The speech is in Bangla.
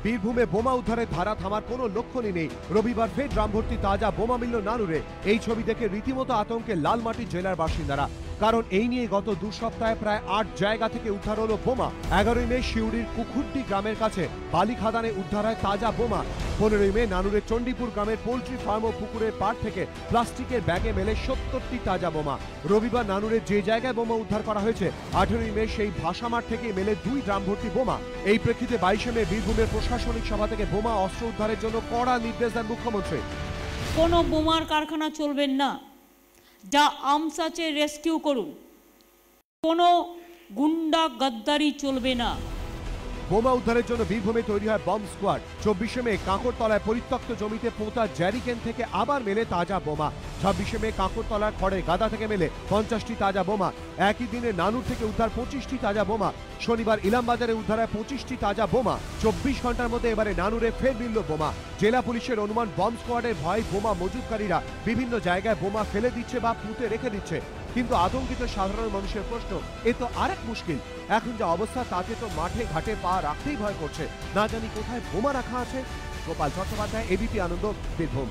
বীরভূমে বোমা উদ্ধারের ধারা থামার কোনো লক্ষণই নেই। রবিবার ফের ড্রাম ভর্তি তাজা বোমা মিলল নানুরে। এই ছবি দেখে রীতিমতো আতঙ্কে লালমাটি জেলার বাসিন্দারা। কারণ এই নিয়ে গত 2 সপ্তাহে প্রায় 8 জায়গা থেকে উদ্ধার হলো বোমা। 11ই মে শিউড়ির কুকুরটি গ্রামের কাছে বালি খাদানে উদ্ধার হয় তাজা বোমা। 15ই মে নানুরের চণ্ডীপুর গ্রামের পোল্ট্রি ফার্ম ও পুকুরের পাড় থেকে প্লাস্টিকের ব্যাগে মেলে 70টি তাজা বোমা। রবিবার নানুরের যে জায়গায় বোমা উদ্ধার করা হয়েছে 18ই মে সেই ভাসামাঠ থেকে মেলে 2 ড্রাম ভর্তি বোমা। এই প্রেক্ষিতে 22শে মে বীরভূমের প্রশাসনিক সভা থেকে বোমা অস্ত্র উদ্ধারের জন্য কড়া নির্দেশ দেন মুখ্যমন্ত্রী। কোনো বোমার কারখানা চলবেন না, যা আর্মস আছে রেস্কিউ করুন। কোনো গুন্ডা গদ্দারি চলবে না। বোমা উদ্ধারের জন্য বীরভূমে তৈরি হয় বম্ব স্কোয়াড। 24শে মে কাঁকড়তলায় পরিত্যক্ত জমিতে পোঁতা জ্যারিকেন থেকে আবার মেলে তাজা বোমা। 26শে মে কাঁকড়তলার খড়ের গাদা থেকে মেলে 50টি তাজা বোমা। একই দিনে নানুর থেকে উদ্ধার 25টি তাজা বোমা। শনিবার ইলামবাজারে উদ্ধার হয় 25টি তাজা বোমা। 24 ঘন্টার মধ্যে এবারে নানুরে ফের মিলল বোমা। জেলা পুলিশের অনুমান বম্ব স্কোয়াডের ভয় বোমা মজুতকারীরা বিভিন্ন জায়গায় বোমা ফেলে দিচ্ছে বা পুঁতে রেখে দিচ্ছে। কিন্তু আতঙ্কিত সাধারণ মানুষের প্রশ্ন, এ তো আরেক মুশকিল। এখন যা অবস্থা তাতে তো মাঠে ঘাটে পা রাখতেই ভয় করছে। না জানি কোথায় বোমা রাখা আছে। গোপাল চট্টোপাধ্যায়, এবিপি আনন্দ, বীরভূম।